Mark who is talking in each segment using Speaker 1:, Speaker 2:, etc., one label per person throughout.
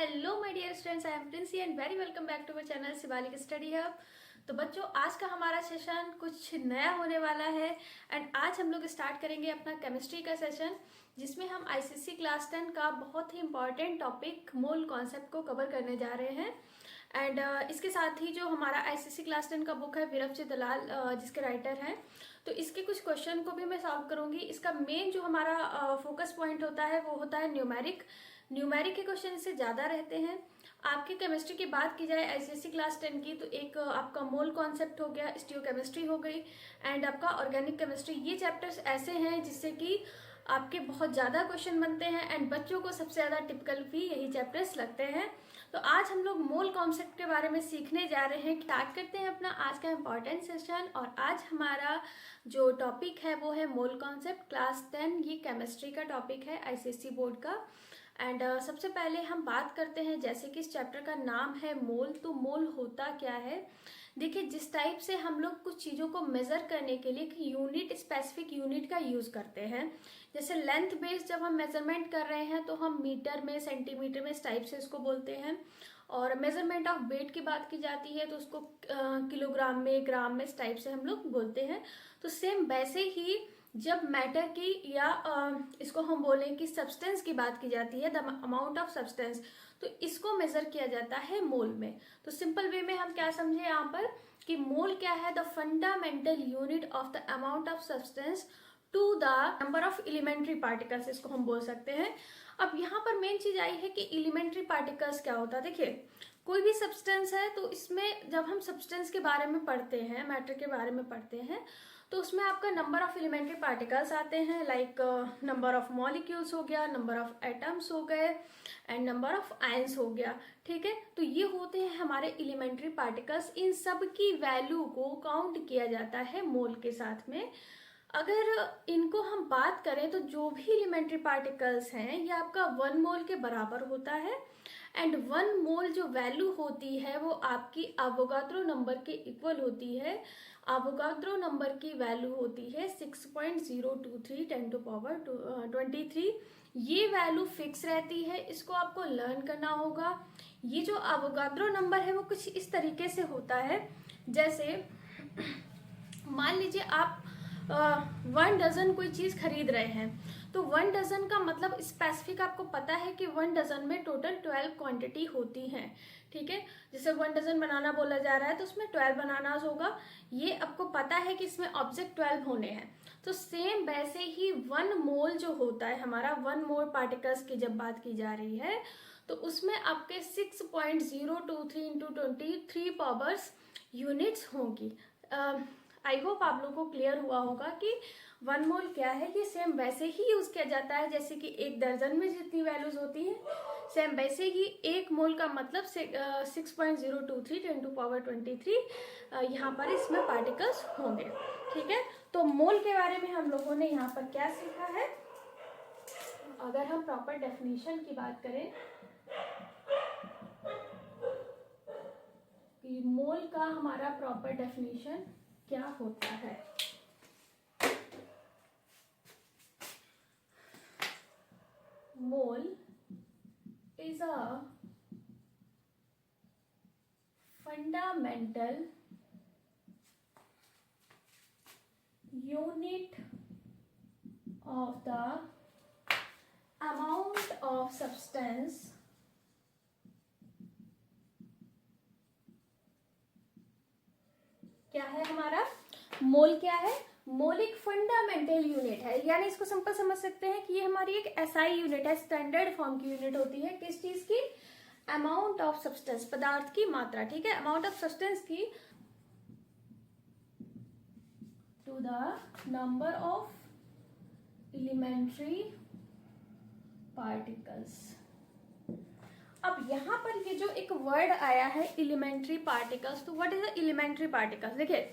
Speaker 1: Hello my dear students, I am Princy and very welcome back to my channel Shivalik study hub. तो बच्चों, आज का हमारा सेशन कुछ नया होने वाला है एंड आज हम लोग स्टार्ट करेंगे अपना केमिस्ट्री का सेशन, जिसमें हम आईसीएसई क्लास 10 का बहुत ही इंपॉर्टेंट टॉपिक मोल कॉन्सेप्ट को कवर करने जा रहे हैं। एंड इसके साथ ही जो हमारा आईसीएसई क्लास 10 का बुक है वीरभद्र दलाल, जिसके राइटर हैं, तो इसके कुछ क्वेश्चन को भी मैं सॉल्व करूंगी। इसका मेन जो हमारा फोकस पॉइंट होता है वो होता है न्यूमेरिक के क्वेश्चन इससे ज़्यादा रहते हैं। आपकी केमिस्ट्री की बात की जाए आईसीएसई क्लास 10 की, तो एक आपका मोल कॉन्सेप्ट हो गया, स्टीरियोकेमिस्ट्री हो गई एंड आपका ऑर्गेनिक केमिस्ट्री। ये चैप्टर्स ऐसे हैं जिससे कि आपके बहुत ज़्यादा क्वेश्चन बनते हैं एंड बच्चों को सबसे ज़्यादा टिपिकल भी यही चैप्टर्स लगते हैं। तो आज हम लोग मोल कॉन्सेप्ट के बारे में सीखने जा रहे हैं। स्टार्ट करते हैं अपना आज का इम्पॉर्टेंट सेशन। और आज हमारा जो टॉपिक है वो है मोल कॉन्सेप्ट क्लास 10। ये केमिस्ट्री का टॉपिक है आईसीएसई बोर्ड का। एंड सबसे पहले हम बात करते हैं, जैसे कि इस चैप्टर का नाम है मोल, तो मोल होता क्या है। देखिए, जिस टाइप से हम लोग कुछ चीज़ों को मेज़र करने के लिए यूनिट, स्पेसिफिक यूनिट का यूज़ करते हैं, जैसे लेंथ बेस्ड जब हम मेजरमेंट कर रहे हैं तो हम मीटर में, सेंटीमीटर में, इस टाइप से इसको बोलते हैं। और मेजरमेंट ऑफ वेट की बात की जाती है तो उसको किलोग्राम में, ग्राम में, इस टाइप से हम लोग बोलते हैं। तो सेम वैसे ही जब मैटर की या इसको हम बोलें कि सब्सटेंस की बात की जाती है, द अमाउंट ऑफ सब्सटेंस, तो इसको मेजर किया जाता है मोल में। तो सिंपल वे में हम क्या समझे यहाँ पर कि मोल क्या है, the fundamental unit of the amount of substance to the number of elementary particles, इसको हम बोल सकते हैं। अब यहाँ पर मेन चीज आई है कि एलिमेंट्री पार्टिकल्स क्या होता है। देखिए, कोई भी सब्सटेंस है तो इसमें जब हम सब्सटेंस के बारे में पढ़ते हैं, मैटर के बारे में पढ़ते हैं, तो उसमें आपका नंबर ऑफ एलिमेंट्री पार्टिकल्स आते हैं, लाइक नंबर ऑफ मॉलिक्यूल्स हो गया, नंबर ऑफ एटम्स हो गए एंड नंबर ऑफ आयंस हो गया। ठीक है, तो ये होते हैं हमारे एलिमेंट्री पार्टिकल्स। इन सब की वैल्यू को काउंट किया जाता है मोल के साथ में। अगर इनको हम बात करें तो जो भी एलिमेंट्री पार्टिकल्स हैं ये आपका 1 मोल के बराबर होता है एंड 1 मोल जो वैल्यू होती है वो आपकी एवोगाड्रो नंबर के इक्वल होती है। एवोगाड्रो नंबर की वैल्यू होती है 6.023 10 टू पावर 23। ये वैल्यू फिक्स रहती है, इसको आपको लर्न करना होगा। ये जो एवोगाड्रो नंबर है वो कुछ इस तरीके से होता है, जैसे मान लीजिए आप 1 डजन कोई चीज खरीद रहे हैं, तो 1 डजन का मतलब स्पेसिफिक आपको पता है कि 1 डजन में टोटल 12 क्वांटिटी होती है। ठीक है, जैसे 1 डजन बनाना बोला जा रहा है तो उसमें 12 बनानास होगा, ये आपको पता है कि इसमें ऑब्जेक्ट 12 होने हैं। तो सेम वैसे ही 1 मोल जो होता है हमारा, 1 मोल पार्टिकल्स की जब बात की जा रही है तो उसमें आपके 6.023 इंटू 23 पावर्स यूनिट्स होंगी। आई होप आप लोगों को क्लियर हुआ होगा कि 1 मोल क्या है। ये सेम वैसे ही यूज किया जाता है जैसे कि 1 दर्जन में जितनी वैल्यूज होती हैं, सेम वैसे ही 1 मोल का मतलब 6.023 10 टू पावर 23 यहाँ पर इसमें पार्टिकल्स होंगे। ठीक है, तो मोल के बारे में हम लोगों ने यहाँ पर क्या सीखा है। अगर हम प्रॉपर डेफिनेशन की बात करें कि मोल का हमारा प्रॉपर डेफिनेशन क्या होता है। Mole is a fundamental unit of the amount of substance क्या है हमारा मोल। क्या है मोल? एक फंडामेंटल यूनिट है, यानी इसको सिंपल समझ सकते हैं कि ये हमारी एक एसआई यूनिट है, स्टैंडर्ड फॉर्म की यूनिट होती है। किस चीज की? अमाउंट ऑफ सब्सटेंस, पदार्थ की मात्रा। ठीक है, अमाउंट ऑफ सब्सटेंस की to the number of elementary particles. अब यहाँ पर ये जो एक वर्ड आया है एलिमेंट्री पार्टिकल्स, तो what is the elementary particles. देखिए,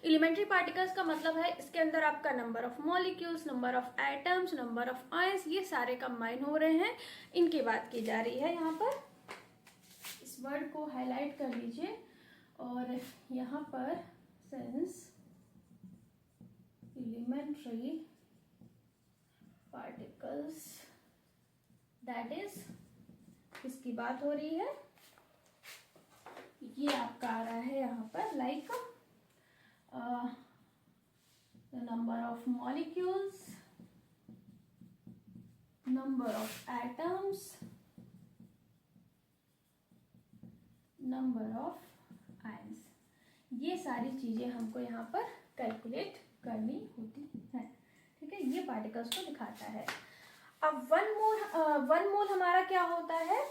Speaker 1: एलिमेंट्री पार्टिकल्स का मतलब है इसके अंदर आपका number of molecules, number of atoms, number of ions, ये सारे कंबाइन हो रहे हैं, इनकी बात की जा रही है। यहाँ पर इस वर्ड को हाईलाइट कर लीजिए और यहाँ पर sense elementary particles, that is इसकी बात हो रही है। ये आपका आ रहा है यहाँ पर like number of molecules, number of atoms, number of ions, ये सारी चीजें हमको यहाँ पर कैलकुलेट करनी होती है। ठीक है, ये पार्टिकल्स को दिखाता है। अब वन मोल हमारा क्या होता है?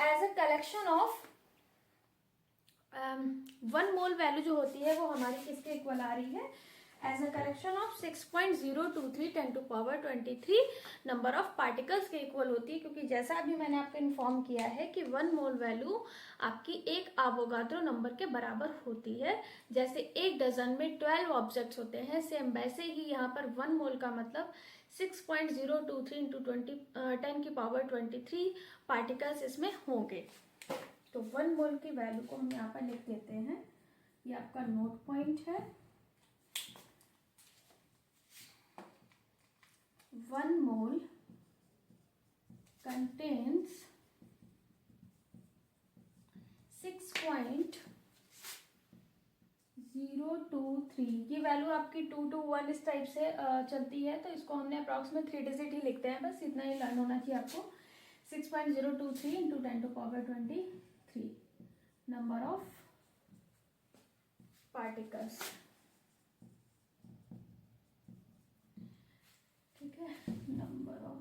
Speaker 1: As a collection of one mole value जो होती है वो हमारी किसके इक्वल आ रही है? As a collection of 6.023 10⁻23 number of particles के इक्वल होती है, क्योंकि जैसा अभी मैंने आपको इन्फॉर्म किया है कि वन मोल वैल्यू आपकी एक एवोगाड्रो नंबर के बराबर होती है। जैसे एक डजन में 12 ऑब्जेक्ट्स होते हैं, सेम वैसे ही यहाँ पर वन मोल का मतलब 6.023 × 10⁻23 पार्टिकल्स इसमें होंगे। तो वन मोल की वैल्यू को हम यहाँ पर लिख देते हैं, ये आपका नोट पॉइंट है। One mole contains 6.023। ये वैल्यू आपकी 2 to 1 इस टाइप से चलती है, तो इसको हमने अप्रॉक्सीमेट 3 डिजिट ही लिखते हैं, बस इतना ही लर्न होना चाहिए आपको। 6.023 × 10⁻23 नंबर ऑफ पार्टिकल्स। ठीक है, नंबर ऑफ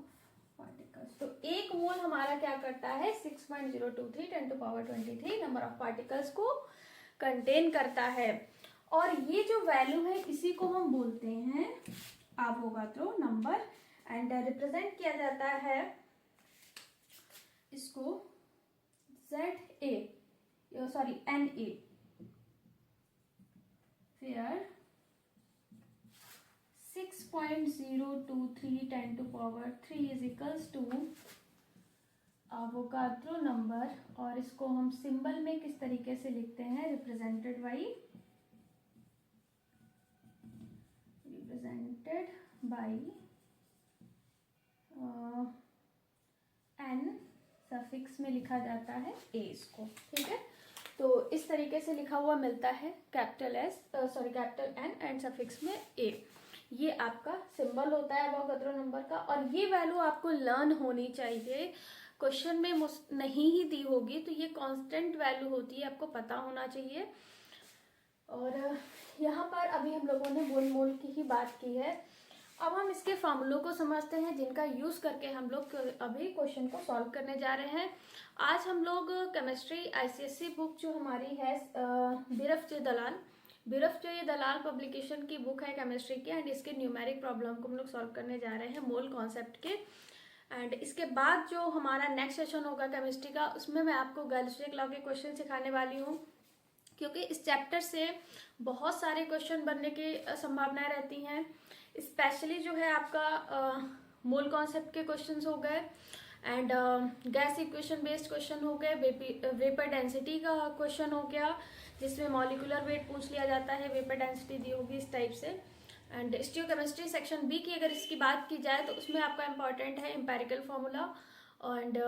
Speaker 1: पार्टिकल्स। तो एक मोल हमारा क्या करता है? 6.023 10⁻23 नंबर ऑफ पार्टिकल्स को कंटेन करता है। और ये जो वैल्यू है इसी को हम बोलते हैं एवोगाड्रो नंबर, एंड रिप्रेजेंट किया जाता है इसको NA, फिर 6.023 10⁻3 is equals to Avogadro number, और इसको हम सिंबल में किस तरीके से लिखते हैं? रिप्रेजेंटेड बाई n सफिक्स में लिखा जाता है a इसको। ठीक है, तो इस तरीके से लिखा हुआ मिलता है कैपिटल N एंड सफिक्स में a। ये आपका सिंबल होता है एवोगाड्रो नंबर का, और ये वैल्यू आपको लर्न होनी चाहिए। क्वेश्चन में नहीं ही दी होगी, तो ये कांस्टेंट वैल्यू होती है, आपको पता होना चाहिए। और यहाँ पर अभी हम लोगों ने वन मोल की ही बात की है। अब हम इसके फॉर्मूलों को समझते हैं, जिनका यूज करके हम लोग अभी क्वेश्चन को सॉल्व करने जा रहे हैं। आज हम लोग केमिस्ट्री ICSE बुक जो हमारी है बिरफ जे दलाल पब्लिकेशन की बुक है केमिस्ट्री की, एंड इसके न्यूमेरिक प्रॉब्लम को हम लोग सॉल्व करने जा रहे हैं मोल कॉन्सेप्ट के। एंड इसके बाद जो हमारा नेक्स्ट सेशन होगा केमिस्ट्री का, उसमें मैं आपको गैल्वेस्ट्रिक लॉ के क्वेश्चन सिखाने वाली हूँ, क्योंकि इस चैप्टर से बहुत सारे क्वेश्चन बनने की संभावनाएं रहती हैं। स्पेशली जो है आपका मोल कॉन्सेप्ट के क्वेश्चंस हो गए, and gas equation based question हो गए, वेपर डेंसिटी का क्वेश्चन हो गया, जिसमें मॉलिक्यूलर वेट पूछ लिया जाता है, वेपर डेंसिटी दी होगी इस टाइप से। एंड स्टियोकेमिस्ट्री सेक्शन बी की अगर इसकी बात की जाए तो उसमें आपका इम्पॉर्टेंट है एम्पेरिकल फार्मूला, एंड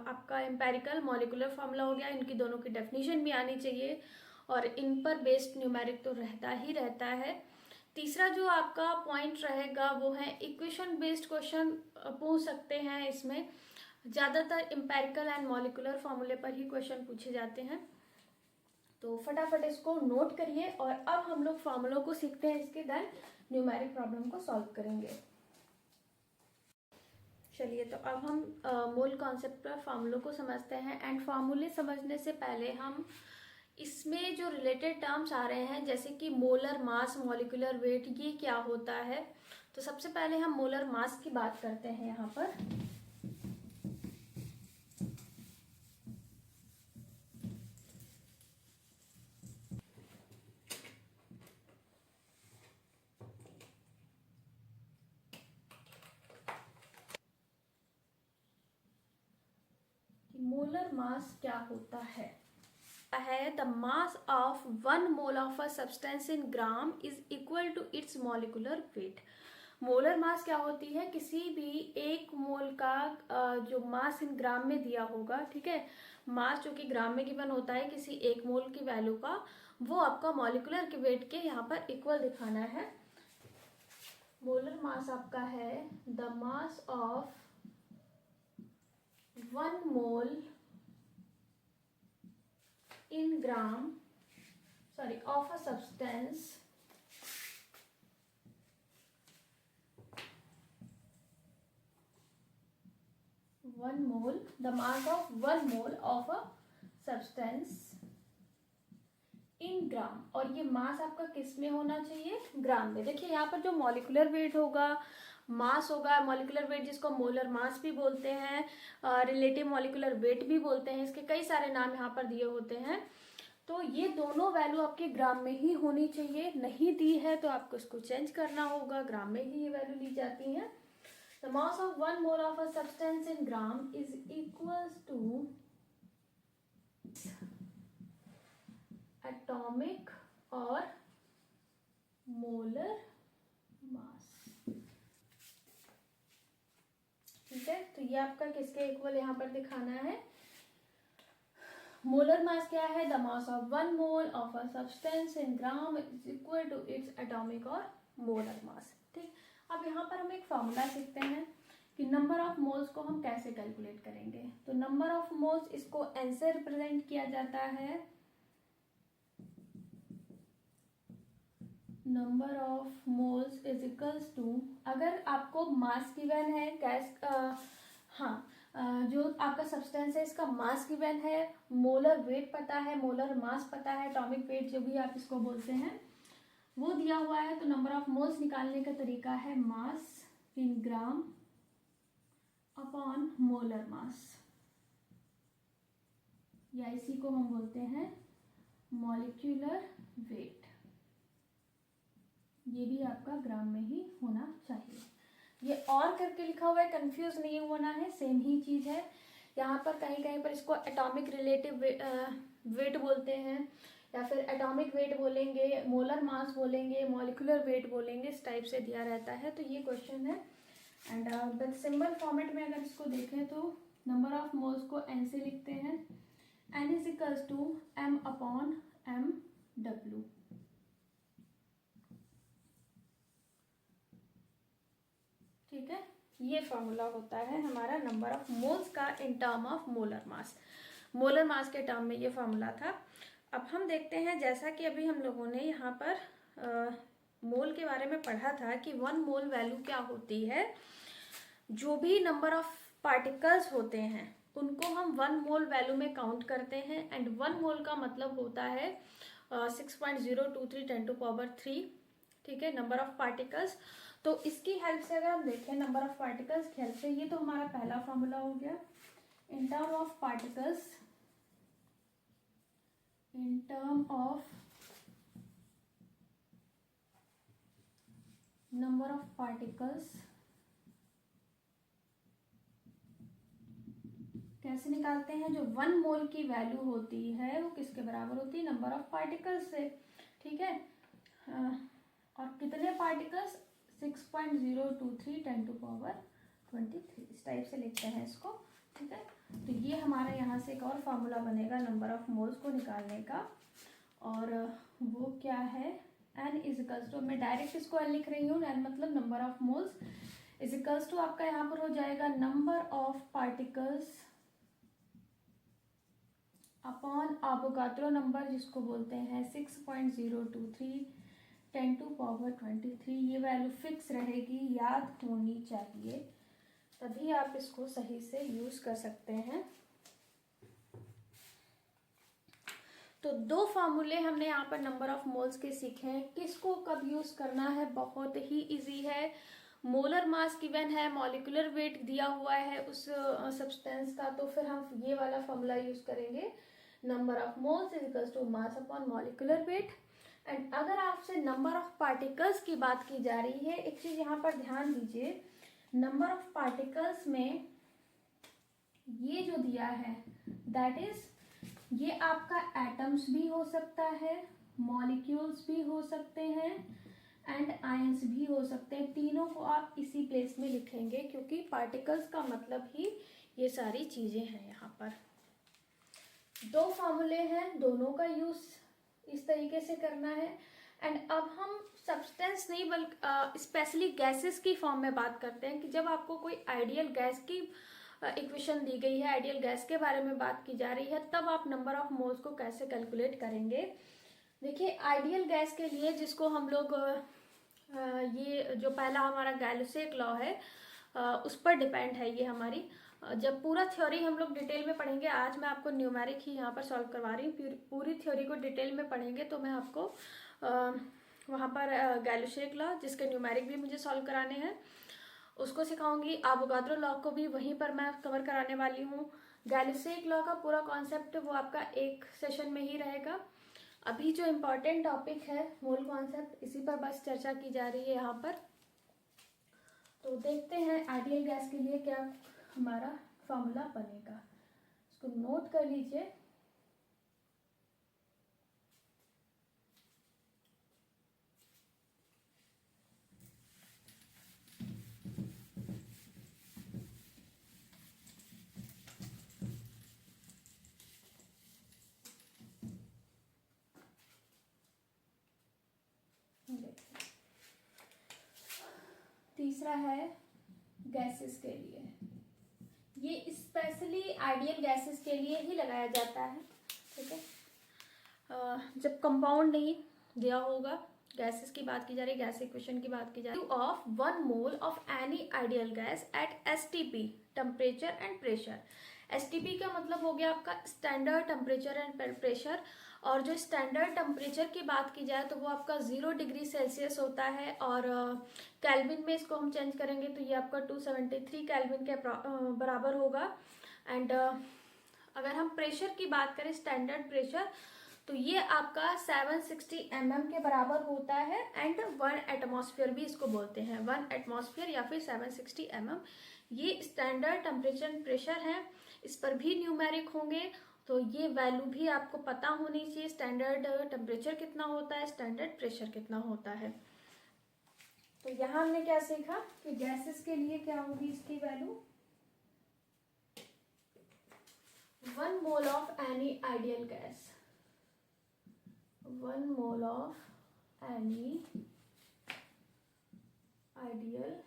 Speaker 1: आपका एम्पेरिकल मॉलिक्यूलर फार्मूला हो गया। इनकी दोनों की डेफिनेशन भी आनी चाहिए, और इन पर बेस्ड न्यूमेरिक तो रहता है। तीसरा जो आपका पॉइंट रहेगा वो है इक्वेशन बेस्ड क्वेश्चन पूछ सकते हैं। इसमें ज़्यादातर एम्पेरिकल एंड मॉलिक्यूलर फार्मूले पर ही क्वेश्चन पूछे जाते हैं, तो फटाफट इसको नोट करिए। और अब हम लोग फार्मूलों को सीखते हैं, इसके देन न्यूमेरिक प्रॉब्लम को सॉल्व करेंगे। चलिए, तो अब हम मोल कॉन्सेप्ट पर फार्मूलों को समझते हैं। एंड फार्मूले समझने से पहले हम इसमें जो रिलेटेड टर्म्स आ रहे हैं, जैसे कि मोलर मास, मॉलिक्यूलर वेट, ये क्या होता है। तो सबसे पहले हम मोलर मास की बात करते हैं यहाँ पर। मोलर मास क्या होता है? The mass of 1 mole of a substance in gram is equal to its molecular weight. Molar mass क्या होती है? किसी भी एक मोल का जो मास इन ग्राम में दिया होगा, ठीक है, मास जो कि ग्राम में गिवन होता है किसी एक मोल की वैल्यू का, वो आपका मॉलिक्यूलर वेट के यहाँ पर इक्वल दिखाना है। मोलर मास आपका है the mass of 1 mole in gram, sorry, of a substance one mole, the mass of 1 mole of a substance इन ग्राम, और ये मास आपका किस में होना चाहिए, ग्राम में। देखिए यहाँ पर जो मॉलिक्यूलर वेट होगा, मास होगा, मॉलिक्यूलर वेट जिसको मोलर मास भी बोलते हैं, रिलेटिव मॉलिक्यूलर वेट भी बोलते हैं, इसके कई सारे नाम यहाँ पर दिए होते हैं। तो ये दोनों वैल्यू आपके ग्राम में ही होनी चाहिए, नहीं दी है तो आपको इसको चेंज करना होगा, ग्राम में ही ये वैल्यू ली जाती है। The mass of 1 mole of a substance in gram is equals to atomic और मोलर मास, ठीक है। तो ये आपका किसके इक्वल यहाँ पर दिखाना है, मोलर मास क्या है, the mass of 1 mole of a substance in gram is equal to its atomic और मोलर मास, ठीक। अब यहाँ पर हम एक फॉर्मूला सीखते हैं कि नंबर ऑफ मोल्स को हम कैसे कैलकुलेट करेंगे। तो नंबर ऑफ मोल्स, इसको एन से रिप्रेजेंट किया जाता है, number of moles is equals to, अगर आपको मास गिवन है गैस, जो आपका सब्सटेंस है इसका मास गिवन है, मोलर वेट पता है, मोलर मास पता है, एटॉमिक वेट जो भी आप इसको बोलते हैं वो दिया हुआ है, तो नंबर ऑफ मोल्स निकालने का तरीका है मास इन ग्राम अपॉन मोलर मास, या इसी को हम बोलते हैं मॉलिक्यूलर वेट। ये भी आपका ग्राम में ही होना चाहिए। ये और करके लिखा हुआ है, कंफ्यूज नहीं होना है, सेम ही चीज है। यहाँ पर कहीं कहीं पर इसको एटॉमिक रिलेटिव वेट बोलते हैं, या फिर एटॉमिक वेट बोलेंगे, मोलर मास बोलेंगे, मॉलिक्यूलर वेट बोलेंगे, इस टाइप से दिया रहता है। तो ये क्वेश्चन है। एंड द सिंबल फॉर्मेट में अगर इसको देखें तो नंबर ऑफ मोल्स को एन से लिखते हैं, n is equals to m upon m डब्ल्यू, ठीक है। ये फॉर्मूला होता है हमारा नंबर ऑफ मोल्स का in term of molar mass. Molar mass के टर्म में ये फॉर्मूला था। अब हम देखते हैं, जैसा कि अभी हम लोगों ने यहाँ पर मोल के बारे में पढ़ा था कि 1 मोल वैल्यू क्या होती है। जो भी नंबर ऑफ पार्टिकल्स होते हैं उनको हम 1 मोल वैल्यू में काउंट करते हैं, एंड 1 मोल का मतलब होता है 6.023 10 टू पावर 3, ठीक है, नंबर ऑफ पार्टिकल्स। तो इसकी हेल्प से अगर हम देखें नंबर ऑफ पार्टिकल्स की हेल्प से, ये तो हमारा पहला फॉर्मूला हो गया। In term of particles, in term of number of particles कैसे निकालते हैं, जो 1 मोल की वैल्यू होती है वो किसके बराबर होती है, नंबर ऑफ पार्टिकल्स से, ठीक है। और कितने पार्टिकल्स, 6.023 10 टू पावर 23, इस टाइप से लिखते हैं इसको, ठीक है। तो ये हमारा यहाँ से एक और फार्मूला बनेगा नंबर ऑफ मोल्स को निकालने का, और वो क्या है, एन इज इक्वल्स टू, मैं डायरेक्ट इसको एन लिख रही हूँ, एन मतलब number of moles is equals to आपका यहाँ पर हो जाएगा number of particles upon Avogadro number, जिसको बोलते हैं 6.023 10 टू पावर 23। ये वैल्यू फिक्स रहेगी, याद होनी चाहिए, तभी आप इसको सही से यूज कर सकते हैं। तो 2 फार्मूले हमने यहाँ पर नंबर ऑफ मोल्स के सीखे हैं। किसको कब यूज करना है, बहुत ही इजी है। मोलर मास गिवन है, मॉलिक्यूलर वेट दिया हुआ है उस सब्सटेंस का, तो फिर हम ये वाला फॉर्मूला यूज करेंगे, number of moles is equals to mass upon molecular weight. And अगर आपसे नंबर ऑफ पार्टिकल्स की बात की जा रही है, एक चीज यहाँ पर ध्यान दीजिए, नंबर ऑफ पार्टिकल्स में ये जो दिया है दैट इज, ये आपका एटम्स भी हो सकता है, मॉलिक्यूल्स भी हो सकते हैं, एंड आयंस भी हो सकते हैं। तीनों को आप इसी प्लेस में लिखेंगे क्योंकि पार्टिकल्स का मतलब ही ये सारी चीज़ें हैं। यहाँ पर दो फॉर्मूले हैं, दोनों का यूज़ इस तरीके से करना है। एंड अब हम सब्सटेंस नहीं बल्कि स्पेशली गैसेस की फॉर्म में बात करते हैं कि जब आपको कोई आइडियल गैस की इक्वेशन दी गई है, आइडियल गैस के बारे में बात की जा रही है, तब आप नंबर ऑफ मोल्स को कैसे कैलकुलेट करेंगे। देखिए आइडियल गैस के लिए जिसको हम लोग ये जो पहला हमारा गैलोसे लॉ है उस पर डिपेंड है ये हमारी। जब पूरा थ्योरी हम लोग डिटेल में पढ़ेंगे, आज मैं आपको न्यूमेरिक ही यहाँ पर सॉल्व करवा रही हूँ, पूरी थ्योरी को डिटेल में पढ़ेंगे तो मैं आपको वहाँ पर गैलोसे लॉ जिसके न्यूमेरिक भी मुझे सॉल्व कराने हैं उसको सिखाऊंगी। एवोगाड्रो लॉ को भी वहीं पर मैं कवर कराने वाली हूँ। गैलोसे लॉ का पूरा कॉन्सेप्ट वो आपका एक सेशन में ही रहेगा। अभी जो इम्पोर्टेंट टॉपिक है मोल कॉन्सेप्ट, इसी पर बस चर्चा की जा रही है यहाँ पर। तो देखते हैं आइडियल गैस के लिए क्या हमारा फॉर्मूला बनेगा, इसको नोट कर लीजिए। तीसरा है गैसेस के लिए, ये स्पेशली आइडियल गैसेस के लिए ही लगाया जाता है। ठीक है, जब कंपाउंड नहीं दिया होगा, गैसेस की बात की जा रही है, गैस इक्वेशन की बात की जा रही है। Of 1 mole of any ideal gas at STP temperature and pressure. STP का मतलब हो गया आपका स्टैंडर्ड टेम्परेचर एंड प्रेशर, और जो स्टैंडर्ड टेम्परेचर की बात की जाए तो वो आपका 0 डिग्री सेल्सियस होता है, और केल्विन में इसको हम चेंज करेंगे तो ये आपका 273 केल्विन के बराबर होगा। एंड अगर हम प्रेशर की बात करें, स्टैंडर्ड प्रेशर, तो ये आपका 760 mm के बराबर होता है। एंड 1 एटमॉस्फेयर भी इसको बोलते हैं, 1 एटमॉस्फेयर या फिर 760 mm, ये स्टैंडर्ड टेम्परेचर प्रेशर है। इस पर भी न्यूमेरिक होंगे, तो ये वैल्यू भी आपको पता होनी चाहिए, स्टैंडर्ड टेम्परेचर कितना होता है, स्टैंडर्ड प्रेशर कितना होता है। तो यहाँ हमने क्या सीखा कि गैसेस के लिए क्या होगी इसकी value, 1 mole of any ideal gas, 1 mole of any ideal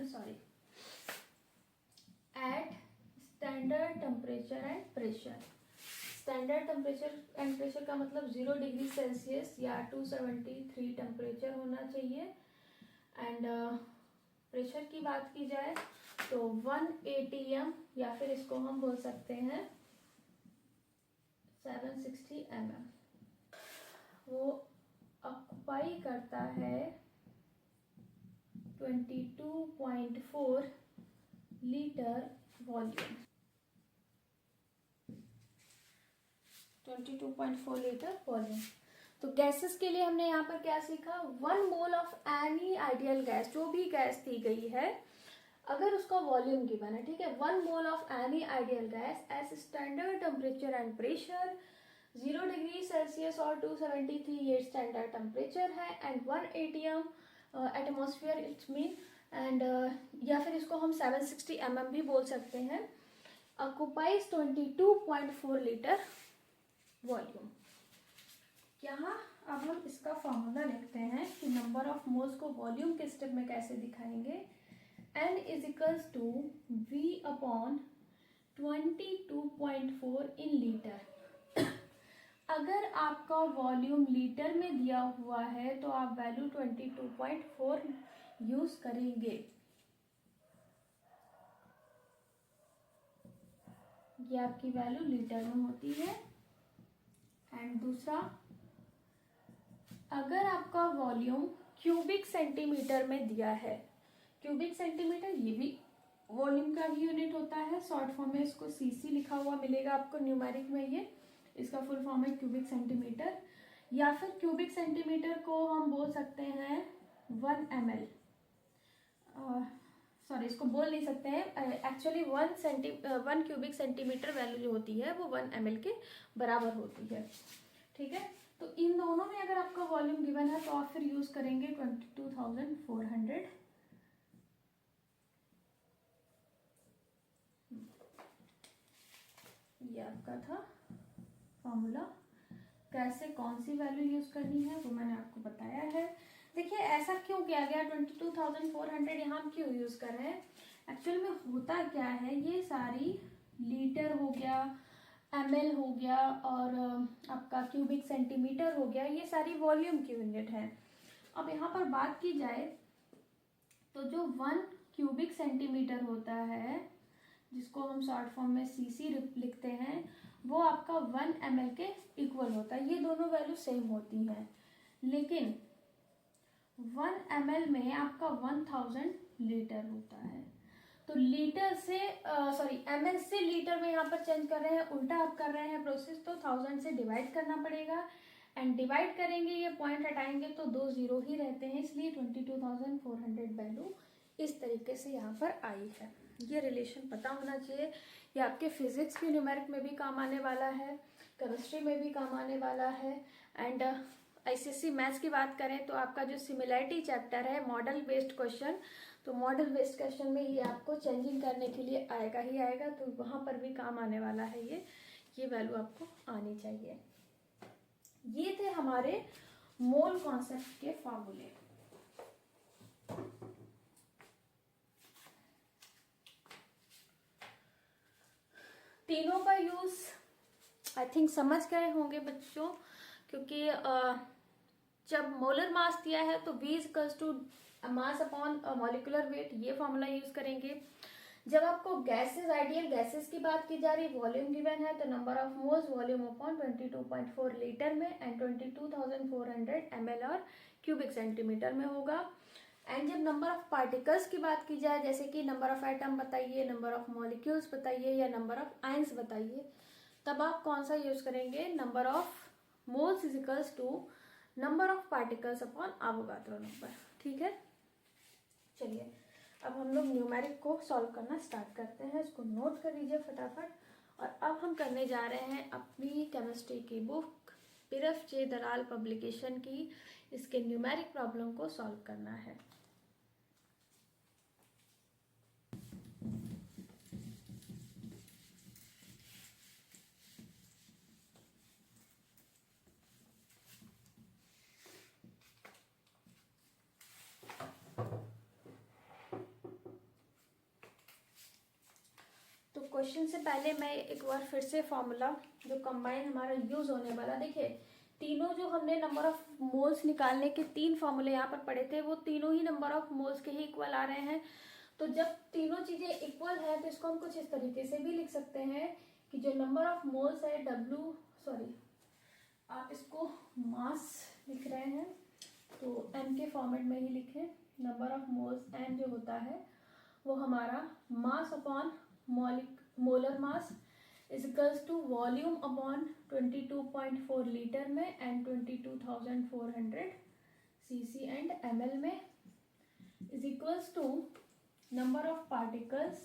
Speaker 1: sorry at standard temperature and pressure. Standard temperature and pressure का मतलब 0 डिग्री सेल्सियस या 273 टेम्परेचर होना चाहिए। एंड प्रेशर की बात की जाए तो 1 atm या फिर इसको हम बोल सकते हैं 760 mm। वो ऑक्युपाई करता है 22.4 लीटर वॉल्यूम, 22.4 लीटर वॉल्यूम। तो गैसेस के लिए हमने यहाँ पर क्या सीखा, 1 mole of any ideal gas, जो भी गैस दी गई है अगर उसका वॉल्यूम गिवन है, ठीक है, 1 mole of any ideal gas at standard temperature and pressure, 0 degree Celsius और 273 ये स्टैंडर्ड टेम्परेचर है, and 1 atm atmosphere it's mean, and या फिर इसको हम 760 mm भी बोल सकते हैं, ऑक्युपाइज 22.4 लीटर वॉल्यूम। यहाँ अब हम इसका फॉर्मूला लिखते हैं कि नंबर ऑफ मोल्स को वॉल्यूम के स्टेप में कैसे दिखाएंगे। N is equals to V upon 22.4 in litre. अगर आपका वॉल्यूम लीटर में दिया हुआ है तो आप वैल्यू 22.4 यूज करेंगे। ये आपकी वैल्यू लीटर में होती है। एंड दूसरा, अगर आपका वॉल्यूम क्यूबिक सेंटीमीटर में दिया है, क्यूबिक सेंटीमीटर ये भी वॉल्यूम का ही यूनिट होता है, शॉर्ट फॉर्म में इसको सीसी लिखा हुआ मिलेगा आपको न्यूमेरिक में, ये इसका फुल फॉर्म है क्यूबिक सेंटीमीटर, या फिर क्यूबिक सेंटीमीटर को हम बोल सकते हैं 1 ml, सॉरी इसको बोल नहीं सकते हैं, एक्चुअली 1 क्यूबिक सेंटीमीटर वैल्यू जो होती है वो 1 ml के बराबर होती है। ठीक है, तो इन दोनों में अगर आपका वॉल्यूम गिवन है तो आप फिर यूज करेंगे 22,400। ये आपका था फॉर्मूला। कैसे कौन सी वैल्यू यूज करनी है वो मैंने आपको बताया है। देखिए ऐसा क्यों किया गया, 22,400 यहाँ हम क्यों यूज कर रहे हैं। एक्चुअल में होता क्या है, ये सारी लीटर हो गया, ml हो गया और आपका क्यूबिक सेंटीमीटर हो गया, ये सारी वॉल्यूम की यूनिट है। अब यहाँ पर बात की जाए तो जो 1 क्यूबिक सेंटीमीटर होता है, जिसको हम शॉर्ट फॉर्म में सीसी लिखते हैं, वो आपका 1 ml के इक्वल होता है। ये दोनों वैल्यू सेम होती हैं, लेकिन 1 ml में आपका 1000 लीटर होता है। तो लीटर से ml से लीटर में यहाँ पर चेंज कर रहे हैं, उल्टा आप कर रहे हैं प्रोसेस, तो 1000 से डिवाइड करना पड़ेगा। एंड डिवाइड करेंगे, ये पॉइंट हटाएंगे तो 2 जीरो ही रहते हैं, इसलिए 22,400 वैल्यू इस तरीके से यहाँ पर आई है। ये रिलेशन पता होना चाहिए। ये आपके फिजिक्स की न्यूमेरिक में भी काम आने वाला है, केमिस्ट्री में भी काम आने वाला है। एंड आईसीएसई मैथ्स की बात करें तो आपका जो सिमिलैरिटी चैप्टर है, मॉडल बेस्ड क्वेश्चन, तो मॉडल बेस्ड क्वेश्चन में ये आपको चेंजिंग करने के लिए आएगा ही आएगा, तो वहाँ पर भी काम आने वाला है। ये वैल्यू आपको आनी चाहिए। ये थे हमारे मोल कॉन्सेप्ट के फॉर्मूले। तीनों का यूज आई थिंक समझ गए होंगे बच्चों, क्योंकि जब मोलर मास दिया है तो V equals to mass upon molecular weight, ये फॉर्मूला यूज करेंगे। जब आपको गैसेस, आइडियल गैसेस की बात की जा रही, वॉल्यूम गिवन है, तो number of moles volume upon 22.4 litre में एंड 22,400 ml और क्यूबिक सेंटीमीटर में होगा। एंड जब नंबर ऑफ पार्टिकल्स की बात की जाए, जैसे कि नंबर ऑफ एटम बताइए, नंबर ऑफ मॉलिक्यूल्स बताइए या नंबर ऑफ आयंस बताइए, तब आप कौन सा यूज करेंगे, number of moles is equals to number of particles upon Avogadro number. ठीक है, चलिए अब हम लोग न्यूमेरिक को सॉल्व करना स्टार्ट करते हैं। इसको नोट कर लीजिए फटाफट। और अब हम करने जा रहे हैं अपनी केमिस्ट्री की बुक बिरफ जे दलाल पब्लिकेशन की, इसके न्यूमेरिक प्रॉब्लम को सॉल्व करना है। क्वेश्चन से पहले मैं एक बार फिर से फॉर्मूला जो कंबाइन हमारा यूज होने वाला, देखिए तीनों जो हमने नंबर ऑफ मोल्स निकालने के 3 फॉर्मूले यहाँ पर पढ़े थे, वो तीनों ही नंबर ऑफ मोल्स के ही इक्वल आ रहे हैं। तो जब तीनों चीजें इक्वल है तो इसको हम कुछ इस तरीके से भी लिख सकते हैं कि जो नंबर ऑफ मोल्स है आप इसको मास लिख रहे हैं तो m के फॉर्मेट में ही लिखें। नंबर ऑफ मोल्स m जो होता है वो हमारा mass upon molar mass is equals to volume upon 22.4 litre में एंड 22,400 cc एंड ml में is equals to number of particles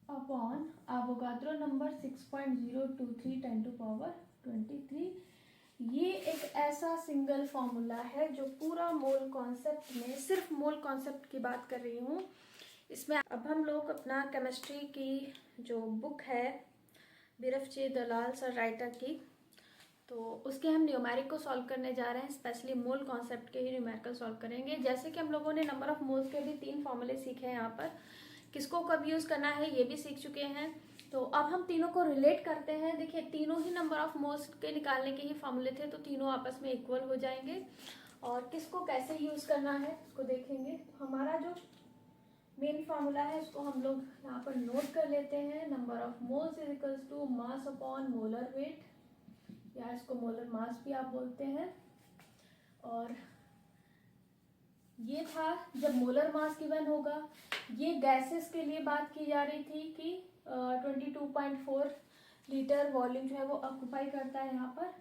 Speaker 1: upon Avogadro number 6.023 10⁻23। ये एक ऐसा सिंगल फॉर्मूला है जो पूरा मोल कॉन्सेप्ट में, सिर्फ मोल कॉन्सेप्ट की बात कर रही हूँ इसमें। अब हम लोग अपना केमिस्ट्री की जो बुक है बिरफ जे दलाल सर राइटर की, तो उसके हम न्यूमेरिक को सॉल्व करने जा रहे हैं। स्पेशली मोल कॉन्सेप्ट के ही न्यूमेरिकल सॉल्व करेंगे। जैसे कि हम लोगों ने नंबर ऑफ मोल्स के भी 3 फॉर्मूले सीखे हैं, यहाँ पर किसको कब यूज़ करना है ये भी सीख चुके हैं। तो अब हम तीनों को रिलेट करते हैं। देखिए तीनों ही नंबर ऑफ मोल्स के निकालने के ही फॉर्मूले थे, तो तीनों आपस में इक्वल हो जाएंगे। और किसको कैसे यूज़ करना है उसको देखेंगे। तो हमारा जो मेन फार्मूला है इसको हम लोग यहाँ पर नोट कर लेते हैं। Number of moles is equals to mass upon molar weight, या इसको मोलर मास भी आप बोलते हैं। और ये था जब मोलर मास गिवन होगा। ये गैसेस के लिए बात की जा रही थी कि 22.4 लीटर वॉल्यूम जो है वो ऑक्यूपाई करता है। यहाँ पर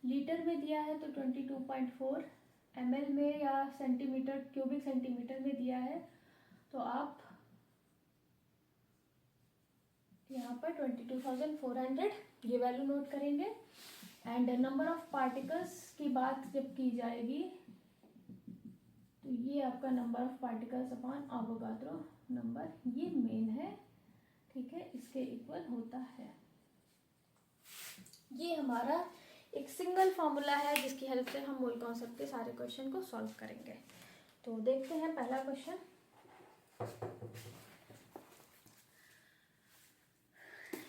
Speaker 1: लीटर में दिया है तो 22.4 ml में या सेंटीमीटर, क्यूबिक सेंटीमीटर में दिया है, तो आप यहाँ पर 22,400 ये वैल्यू नोट करेंगे। एंड नंबर ऑफ पार्टिकल्स की बात जब की जाएगी तो ये आपका number of particles upon Avogadro number, ये मेन है, ठीक है, इसके इक्वल होता है। ये हमारा एक सिंगल फॉर्मूला है जिसकी हेल्प से हम मोल कॉन्सेप्ट के सारे क्वेश्चन को सॉल्व करेंगे। तो देखते हैं पहला क्वेश्चन।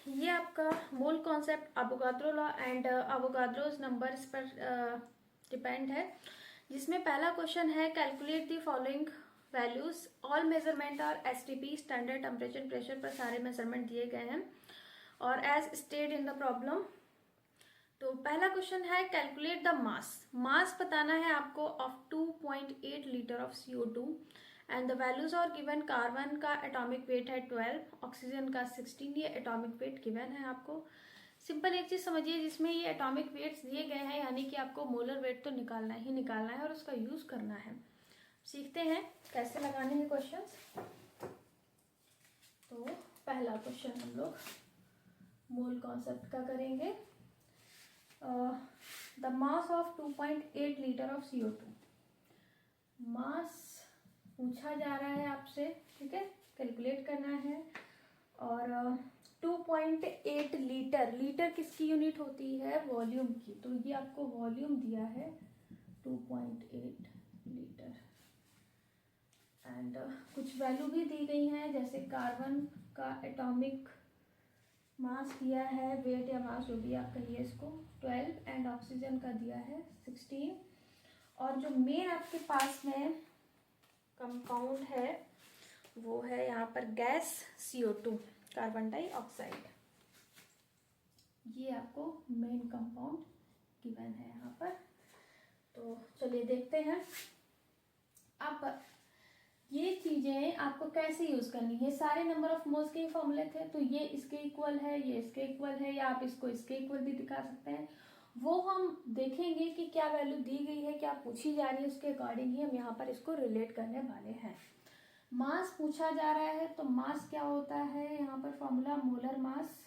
Speaker 1: ये आपका mole concept Avogadro law and Avogadro's numbers पर डिपेंड है, जिसमें पहला क्वेश्चन है calculate the following values, all measurement और एसटीपी स्टैंडर्ड टेम्परेचर प्रेशर पर सारे मेजरमेंट दिए गए हैं और as state in the problem. तो पहला क्वेश्चन है कैलकुलेट द मास, मास बताना है आपको of 2.8 litre of CO2 and the values और गिवन। कार्बन का एटॉमिक वेट है 12, ऑक्सीजन का 16, ये एटॉमिक वेट गिवन है आपको। सिंपल एक चीज समझिए, जिसमें ये एटॉमिक वेट्स दिए गए हैं यानी कि आपको मोलर वेट तो निकालना ही निकालना है और उसका यूज करना है। सीखते हैं कैसे लगाने हैं क्वेश्चंस। तो पहला क्वेश्चन हम लोग मोल कॉन्सेप्ट का करेंगे। The mass of 2.8 litre of CO2, मास पूछा जा रहा है आपसे, ठीक है, कैलकुलेट करना है। और 2.8 लीटर, लीटर किसकी यूनिट होती है, वॉल्यूम की, तो ये आपको वॉल्यूम दिया है 2.8 लीटर। एंड कुछ वैल्यू भी दी गई हैं, जैसे कार्बन का एटॉमिक मास दिया है, वेट या मास जो भी आप कहिए इसको, 12 एंड ऑक्सीजन का दिया है 16। और जो मेन आपके पास में कंपाउंड है वो है यहाँ पर गैस CO2, कार्बन डाइऑक्साइड, ये आपको मेन कंपाउंड गिवन है यहाँ पर। तो चलिए देखते हैं अब ये चीजें आपको कैसे यूज करनी है। सारे नंबर ऑफ मोल्स के फॉर्मूले थे, तो ये इसके इक्वल है, ये इसके इक्वल है, या आप इसको इसके इक्वल भी दिखा सकते हैं। वो हम देखेंगे कि क्या वैल्यू दी गई है, क्या पूछी जा रही है, उसके अकॉर्डिंग ही हम यहाँ पर इसको रिलेट करने वाले हैं। मास पूछा जा रहा है तो मास क्या होता है, यहाँ पर फॉर्मूला मोलर मास,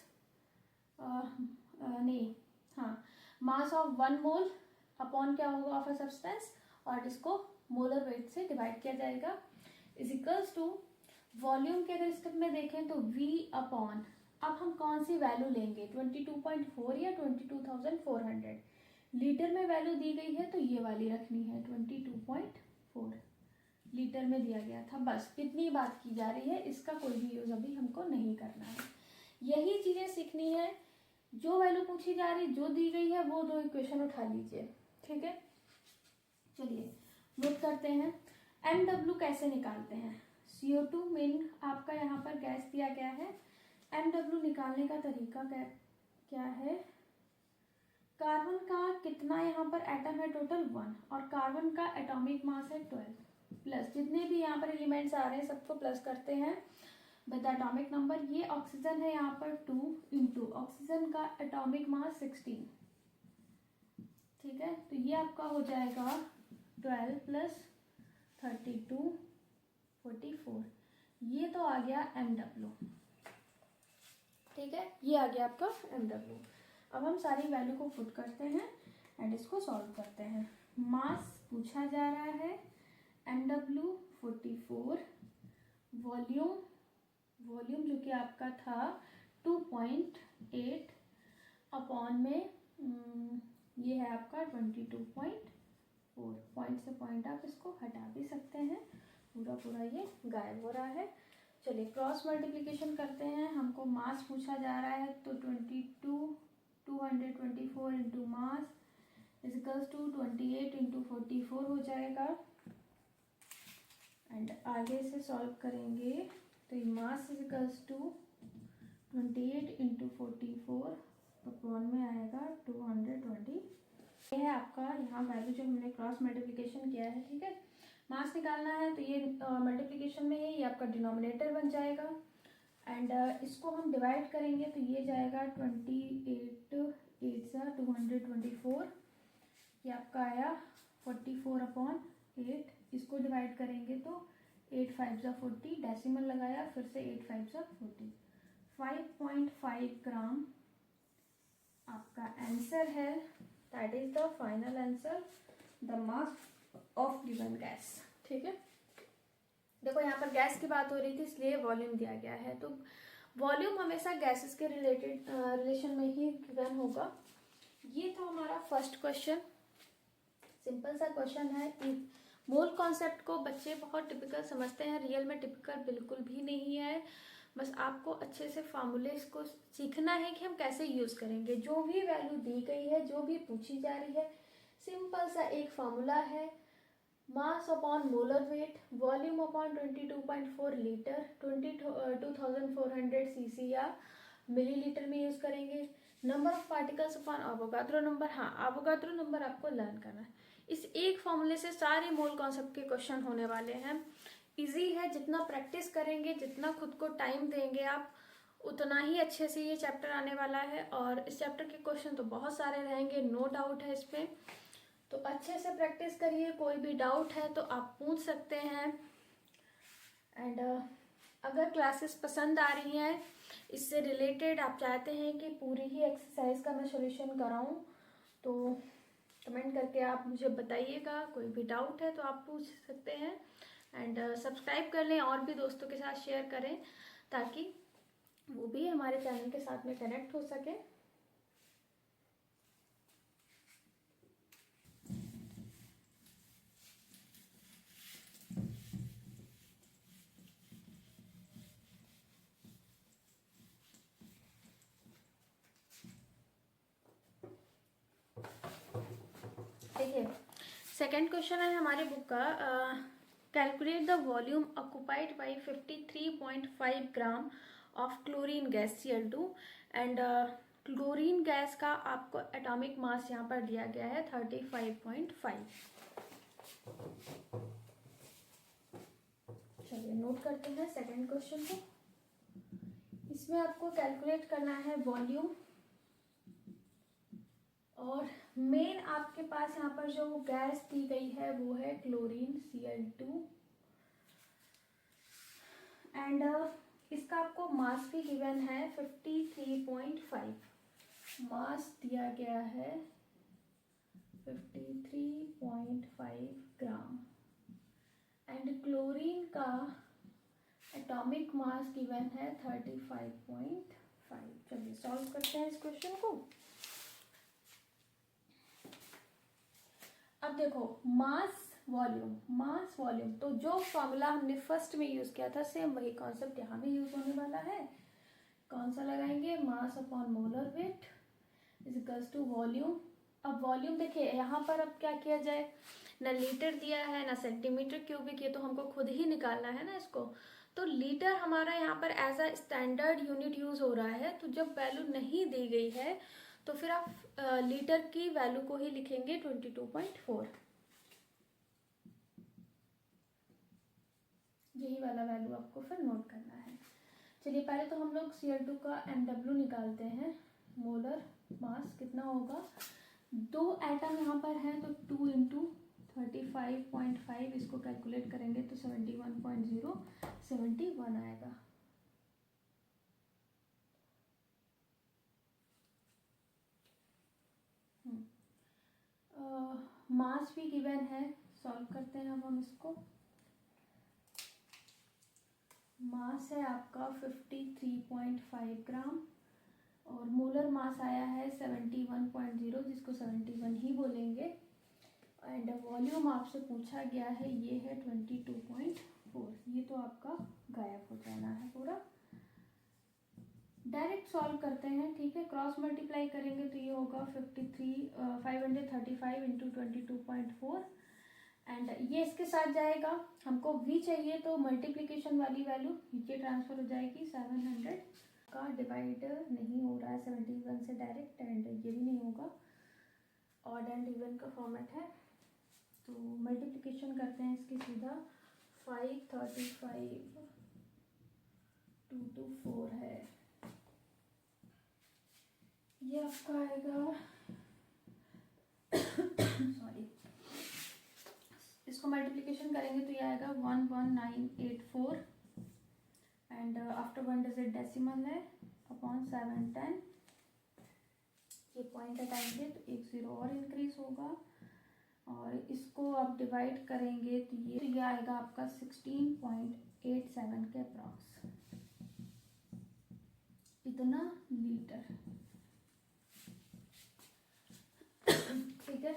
Speaker 1: नहीं, हाँ, मास ऑफ 1 मोल अपॉन क्या होगा ऑफ अ सब्सटेंस, और इसको मोलर वेट से डिवाइड किया जाएगा, इज इक्वल्स टू वॉल्यूम के रिस्पेक्ट में देखें तो V अपॉन, अब हम कौन सी वैल्यू लेंगे, 22.4 या 22,400। लीटर में वैल्यू दी गई है तो ये वाली रखनी है, 22.4 लीटर में दिया गया था, बस इतनी बात की जा रही है, इसका कोई भी यूज अभी हमको नहीं करना है। यही चीजें सीखनी है, जो वैल्यू पूछी जा रही, जो दी गई है, वो 2 इक्वेशन उठा लीजिए, ठीक है। चलिए नोट करते हैं MW कैसे निकालते हैं। CO2 मेन आपका यहाँ पर गैस दिया गया है। MW निकालने का तरीका क्या है, कार्बन का कितना यहाँ पर एटम है, टोटल 1, और कार्बन का एटॉमिक मास है 12, प्लस जितने भी यहाँ पर एलिमेंट्स आ रहे हैं सबको प्लस करते हैं विद एटॉमिक नंबर। ये ऑक्सीजन है यहाँ पर 2 इंटू ऑक्सीजन का एटॉमिक मास 16, ठीक है। तो ये आपका हो जाएगा 12 प्लस 32 44, ये तो आ गया MW, ठीक है, ये आ गया आपका MW। अब हम सारी वैल्यू को पुट करते हैं एंड इसको सॉल्व करते हैं। मास पूछा जा रहा है MW 44, वॉल्यूम जो कि आपका था 2.8 अपॉन में ये है आपका 22.4, पॉइंट से पॉइंट आप इसको हटा भी सकते हैं, पूरा ये गायब हो रहा है। चलिए क्रॉस मल्टीप्लिकेशन करते हैं, हमको मास पूछा जा रहा है तो 224 into mass is equals to 28 into 44 हो जाएगा। एंड आगे से सॉल्व करेंगे तो ये mass is equals to 28 into 44 upon में आएगा 220। ये है आपका यहाँ वैल्यू जो हमने क्रॉस मल्टीप्लिकेशन किया है, ठीक है। मास निकालना है तो ये मल्टीप्लिकेशन में ये आपका डिनोमिनेटर बन जाएगा एंड इसको हम डिवाइड करेंगे तो ये जाएगा 28 8 सा 224, ये आपका आया 44 अपॉन 8, इसको डिवाइड करेंगे तो 8 5 सा 40, डेसिमल लगाया फिर से 8 5 सा 40, 5.5 ग्राम आपका आंसर है, that is the final answer, the mass of given gas. ठीक है, देखो यहाँ पर गैस की बात हो रही थी इसलिए वॉल्यूम दिया गया है, तो वॉल्यूम हमेशा गैसेस के रिलेशन में ही गिवन होगा। ये था हमारा फर्स्ट क्वेश्चन, सिंपल सा क्वेश्चन है। मोल कॉन्सेप्ट को बच्चे बहुत टिपिकल समझते हैं, रियल में टिपिकल बिल्कुल भी नहीं है। बस आपको अच्छे से फार्मूलेस को सीखना है कि हम कैसे यूज करेंगे। जो भी वैल्यू दी गई है, जो भी पूछी जा रही है, सिंपल सा एक फार्मूला है, मास upon molar wait, volume upon 22.4 litre, 2400 CC या मिलीलीटर में यूज करेंगे। Number of particles upon Avogadro number, हाँ एवोगाड्रो नंबर आपको लर्न करना है। इस एक फॉर्मूले से सारे मोल कॉन्सेप्ट के क्वेश्चन होने वाले हैं। इजी है, जितना प्रैक्टिस करेंगे, जितना खुद को टाइम देंगे आप, उतना ही अच्छे से ये चैप्टर आने वाला है। और इस चैप्टर के क्वेश्चन तो बहुत सारे रहेंगे, नो डाउट है इस पर। तो अच्छे से प्रैक्टिस करिए, कोई भी डाउट है तो आप पूछ सकते हैं। एंड अगर क्लासेस पसंद आ रही हैं, इससे रिलेटेड आप चाहते हैं कि पूरी ही एक्सरसाइज का मैं सॉल्यूशन कराऊं, तो कमेंट करके आप मुझे बताइएगा। कोई भी डाउट है तो आप पूछ सकते हैं। एंड सब्सक्राइब कर लें और भी दोस्तों के साथ शेयर करें, ताकि वो भी हमारे चैनल के साथ में कनेक्ट हो सके। देखिए, सेकेंड क्वेश्चन है हमारे बुक का, calculate the volume occupied by 53.5 gram of chlorine gas Cl2। And chlorine gas का आपको एटॉमिक मास यहाँ पर दिया गया है 35.5। चलिए नोट करते हैं सेकेंड क्वेश्चन को। इसमें आपको कैलकुलेट करना है वॉल्यूम, और मेन आपके पास यहाँ पर जो गैस दी गई है वो है क्लोरीन Cl2। एंड इसका आपको मास भी गिवन है 53.5, मास दिया गया है 53.5 ग्राम। एंड क्लोरीन का एटॉमिक मास गिवन है 35.5। चलिए सॉल्व करते हैं इस क्वेश्चन को। अब देखो, मास वॉल्यूम, तो जो फॉर्मूला हमने फर्स्ट में यूज किया था, सेम वही कॉन्सेप्ट यहाँ भी यूज होने वाला है। कौन सा लगाएंगे, mass upon molar weight is equals to volume. अब वॉल्यूम देखिए यहाँ पर अब क्या किया जाए, ना लीटर दिया है ना सेंटीमीटर क्यूबिक, ये तो हमको खुद ही निकालना है ना इसको। तो लीटर हमारा यहाँ पर as a standard unit use हो रहा है, तो जब वैल्यू नहीं दी गई है तो फिर आप लीटर की वैल्यू को ही लिखेंगे 22.4, यही वाला वैल्यू आपको फिर नोट करना है। चलिए पहले तो हम लोग Cl2 का MW निकालते हैं। मोलर मास कितना होगा, 2 एटम यहाँ पर हैं तो 2 इंटू 35.5, इसको कैलकुलेट करेंगे तो 71.071 आएगा। मास भी गिवन है, सॉल्व करते हैं अब हम इसको। मास है आपका 53.5 ग्राम और मोलर मास आया है 71.0, जिसको 71 ही बोलेंगे। एंड वॉल्यूम आपसे पूछा गया है, ये है 22.4। ये तो आपका गायब हो जाना है पूरा। डायरेक्ट सॉल्व करते हैं, ठीक है। क्रॉस मल्टीप्लाई करेंगे तो ये होगा 535 इंटू 22.4। एंड ये इसके साथ जाएगा, हमको v चाहिए तो मल्टीप्लिकेशन वाली वैल्यू नीचे ट्रांसफर हो जाएगी। 700 का डिवाइड नहीं हो रहा है 71 से डायरेक्ट, एंड ये भी नहीं होगा, ऑड एंड इवन का फॉर्मेट है। तो मल्टीप्लिकेशन करते हैं इसकी सीधा, 535 224 है, ये आपका आएगा सॉरी, इसको मल्टीप्लिकेशन करेंगे तो ये आएगा 11984 एंड आफ्टर 1 डिजिट डेसिमल है अपॉन 710 ये पॉइंट हटाएंगे तो एक ज़ीरो और इंक्रीज होगा, और इसको आप डिवाइड करेंगे तो ये आएगा आपका 16.87 के अप्रॉक्स, इतना लीटर। ठीक है,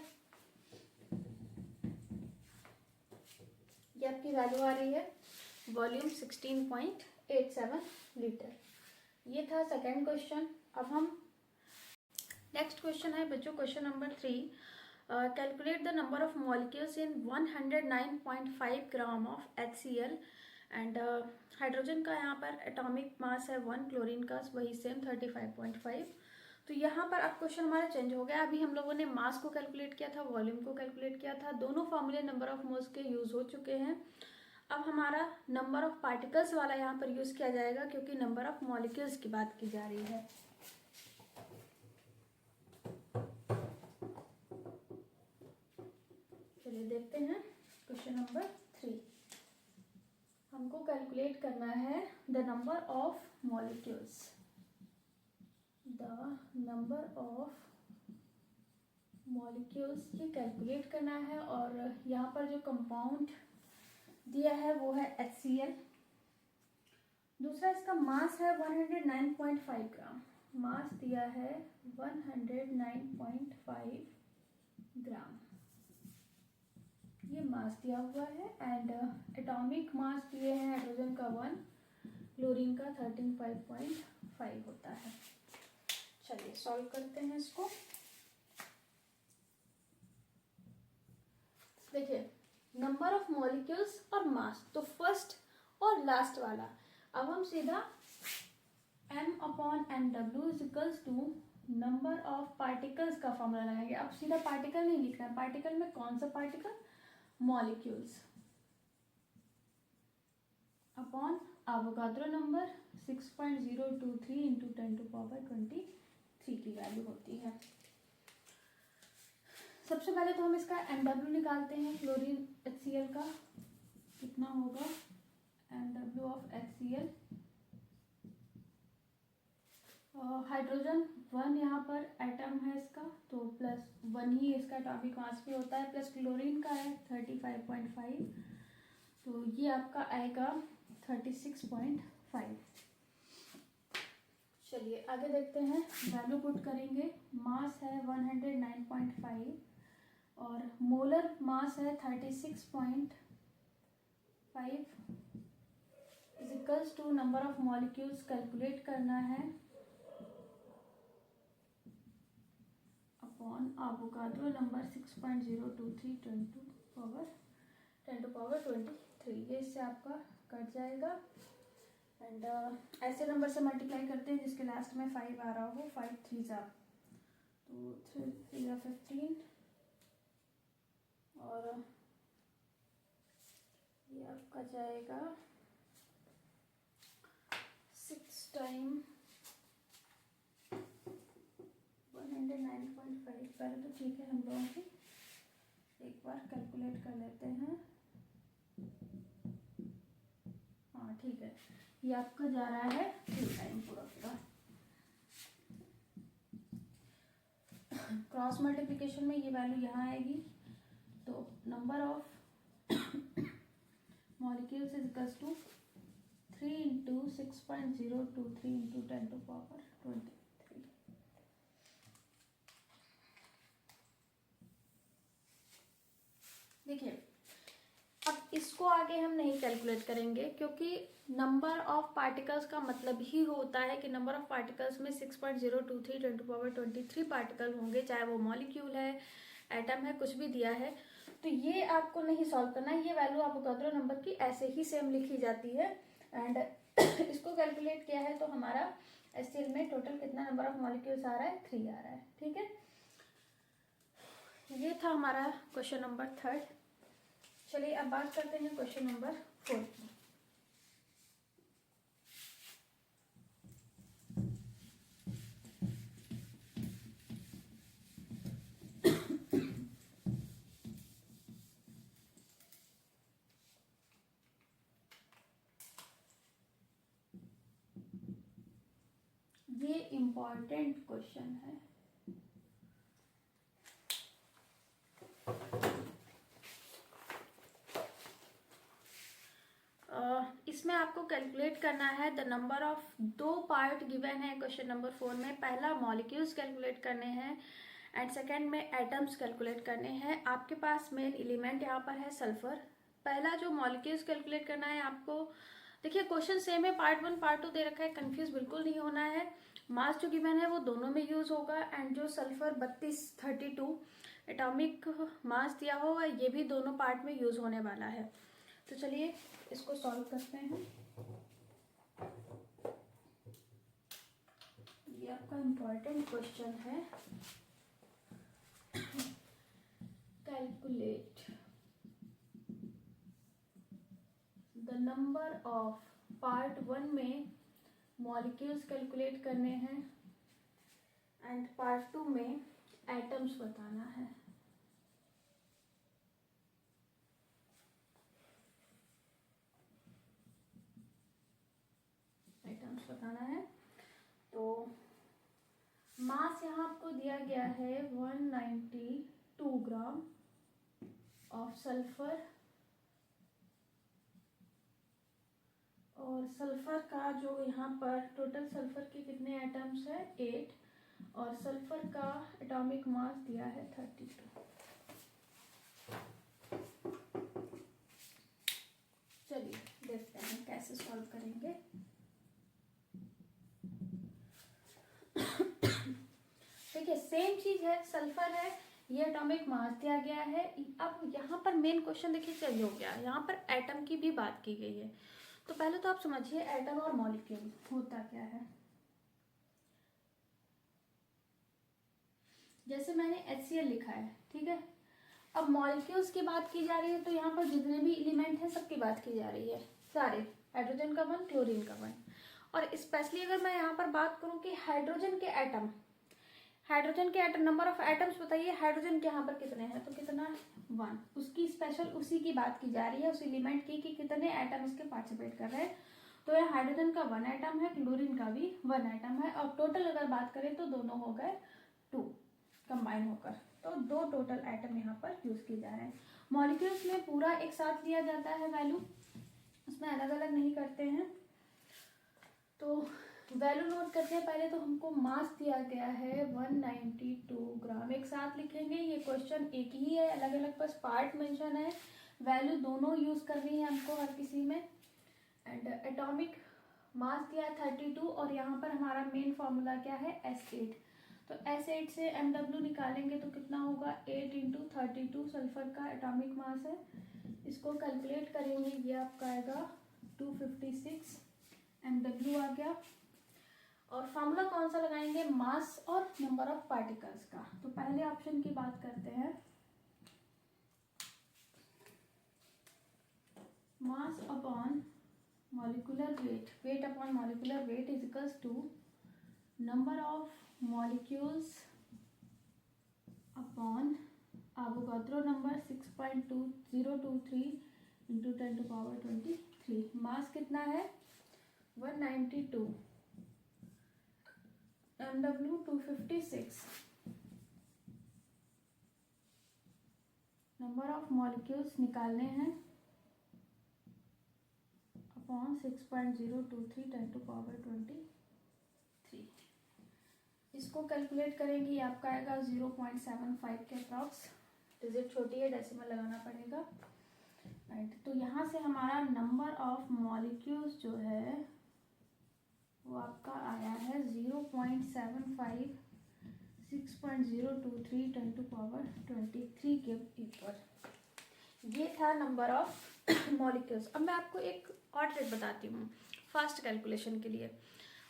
Speaker 1: ये आपकी वैल्यू आ रही है वॉल्यूम 16.87 लीटर। ये था सेकेंड क्वेश्चन। अब हम नेक्स्ट क्वेश्चन है बच्चों, question number 3। Calculate the number of molecules in 109.5 gram of HCl and hydrogen का यहाँ पर एटॉमिक मास है 1, क्लोरीन का वही सेम 35.5। तो यहाँ पर अब क्वेश्चन हमारा चेंज हो गया। अभी हम लोगों ने मास को कैलकुलेट किया था, वॉल्यूम को कैलकुलेट किया था, दोनों फॉर्मूले नंबर ऑफ मोल्स के यूज हो चुके हैं। अब हमारा नंबर ऑफ पार्टिकल्स वाला यहाँ पर यूज किया जाएगा, क्योंकि नंबर ऑफ मॉलिक्यूल्स की बात की जा रही है। चलिए देखते हैं क्वेश्चन नंबर 3। हमको कैलकुलेट करना है the number of molecules, the number of molecules ये कैलकुलेट करना है। और यहाँ पर जो कंपाउंड दिया है वो है HCl। दूसरा इसका मास है 109.5 ग्राम, मास दिया है 109.5 ग्राम, ये मास दिया हुआ है। एंड एटॉमिक मास दिए हैं हाइड्रोजन का 1, क्लोरीन का 13.5 होता है। चलिए सॉल्व करते हैं इसको। देखिए नंबर ऑफ मॉलिक्यूल्स और मास, तो फर्स्ट और लास्ट वाला, अब हम सीधा m/nw is equals to number of particles का फॉर्मूला लगाएंगे। अब सीधा पार्टिकल नहीं लिखना है, पार्टिकल में कौन सा particle, molecules, upon Avogadro number 6.023 into 10⁻23 की वैल्यू होती है। सबसे पहले तो हम इसका MW निकालते हैं, क्लोरीन HCl का कितना होगा, MW ऑफ HCl, हाइड्रोजन 1 यहाँ पर एटम है इसका, तो +1 ही इसका एटॉमिक मास भी होता है, प्लस क्लोरीन का है 35.5, तो ये आपका आएगा 36.5। चलिए आगे देखते हैं, वैल्यू पुट करेंगे। मास है 109.5 और मोलर मास है 36.5 is equals to number of molecules calculate करना है अपॉन एवोगाड्रो नंबर 6.023 10⁻23, ये इससे आपका कट जाएगा। एंड ऐसे नंबर से मल्टीप्लाई करते हैं जिसके लास्ट में 5 आ रहा हो, 5 3 जा तो 3 3 15, और ये आपका जाएगा 6 टाइम 109.5। पहले तो ठीक है, हम लोगों की एक बार कैलकुलेट कर लेते हैं। हाँ ठीक है, ये आपका जा रहा है 3 टाइम पूरा पूरा। क्रॉस मल्टीप्लिकेशन में ये वैल्यू यहाँ आएगी, तो number of molecules is equals to 3 into 6.023 into 10⁻23। देखिए अब इसको आगे हम नहीं कैलकुलेट करेंगे, क्योंकि नंबर ऑफ पार्टिकल्स का मतलब ही होता है कि नंबर ऑफ पार्टिकल्स में 6.023 10⁻23 पार्टिकल होंगे, चाहे वो मॉलिक्यूल है, एटम है, कुछ भी दिया है। तो ये आपको नहीं सॉल्व करना है, ये वैल्यू एवोगाड्रो नंबर की ऐसे ही सेम लिखी जाती है। एंड इसको कैलकुलेट किया है तो हमारा HCl में टोटल कितना नंबर ऑफ मॉलिक्यूल्स आ रहा है, 3 आ रहा है। ठीक है, ये था हमारा क्वेश्चन नंबर 3। चलिए अब बात करते हैं क्वेश्चन नंबर 4 की। ये इम्पॉर्टेंट क्वेश्चन है, इसमें आपको कैलकुलेट करना है the number of, 2 part given है क्वेश्चन नंबर 4 में। पहला मॉलिक्यूल्स कैलकुलेट करने हैं एंड सेकेंड में एटम्स कैलकुलेट करने हैं। आपके पास मेन एलिमेंट यहाँ पर है सल्फर। पहला जो मॉलिक्यूल्स कैलकुलेट करना है आपको, देखिए क्वेश्चन सेम है, पार्ट 1 पार्ट 2 दे रखा है, कंफ्यूज बिल्कुल नहीं होना है। मास जो गिवन है वो दोनों में यूज होगा एंड जो सल्फर 3232 एटॉमिक मास दिया होगा ये भी दोनों पार्ट में यूज होने वाला है। तो चलिए इसको सॉल्व करते हैं। ये आपका इम्पोर्टेंट क्वेश्चन है। Calculate the number of, part 1 में मॉलिक्यूल्स कैलकुलेट करने हैं एंड पार्ट 2 में एटम्स बताना है। एटम्स बताना है। तो मास यहाँ आपको दिया गया है 192 ग्राम ऑफ सल्फर, और सल्फर का जो यहाँ पर टोटल सल्फर के कितने एटम्स है 8, और सल्फर का एटॉमिक मास दिया है 32। चलिए देखते हैं कैसे सॉल्व करेंगे। देखिए सेम चीज है, सल्फर है, ये एटॉमिक मास दिया गया है। अब यहाँ पर मेन क्वेश्चन देखिए चेंज हो गया, यहाँ पर एटम की भी बात की गई है। तो पहले तो आप समझिए एटम और मॉलिक्यूल होता क्या है। जैसे मैंने HCl लिखा है, ठीक है। अब मॉलिक्यूल्स की बात की जा रही है तो यहाँ पर जितने भी एलिमेंट हैं सबकी बात की जा रही है, सारे, हाइड्रोजन का 1, क्लोरीन का 1। और स्पेशली अगर मैं यहाँ पर बात करूँ कि हाइड्रोजन के एटम, नंबर ऑफ एटम्स बताइए, हाइड्रोजन के यहाँ पर कितने हैं, तो कितना है 1, उसकी स्पेशल उसी की बात की जा रही है, उस एलिमेंट की कि कितने एटम इसके पार्टिसिपेट कर रहे हैं। तो यह हाइड्रोजन का 1 एटम है, क्लोरीन का भी 1 एटम है, और टोटल अगर बात करें तो दोनों हो गए 2 कंबाइन होकर। तो 2 टोटल एटम यहाँ पर यूज किए जा रहे हैं। मॉलिक्यूल्स में पूरा एक साथ लिया जाता है वैल्यू, उसमें अलग अलग नहीं करते हैं। तो वैल्यू नोट करते हैं। पहले तो हमको मास दिया गया है 192 ग्राम, एक साथ लिखेंगे, ये क्वेश्चन एक ही है, अलग अलग बस पार्ट मेंशन है, वैल्यू दोनों यूज करनी है हमको हर किसी में। एंड एटॉमिक मास दिया है 32, और यहाँ पर हमारा मेन फॉर्मूला क्या है S8। तो S8 से MW निकालेंगे तो कितना होगा 8 × 32 सल्फर का एटॉमिक मास है, इसको कैलकुलेट करेंगे, ये आपका आएगा 256 MW आ गया। और फार्मूला कौन सा लगाएंगे, मास और नंबर ऑफ पार्टिकल्स का। तो पहले ऑप्शन की बात करते हैं, mass upon molecular weight, weight upon molecular weight is equals to number of molecules upon Avogadro number 6.2023 × 10⁻23। Mass कितना है 192, MW 256, नंबर ऑफ मॉलिक्यूल्स निकालने हैं अपॉन 6.023 10⁻23। इसको कैलकुलेट करेंगे, ये आपका आएगा 0.75 के अप्रॉक्स, डिजिट छोटी है, डेसिमल लगाना पड़ेगा। राइट, तो यहाँ से हमारा नंबर ऑफ मॉलिक्यूल्स जो है वो आपका आया है 0.75, 6.023 10⁻23 के ऊपर। ये था नंबर ऑफ मॉलिक्यूल्स। अब मैं आपको एक और ट्रिक बताती हूँ फास्ट कैलकुलेशन के लिए।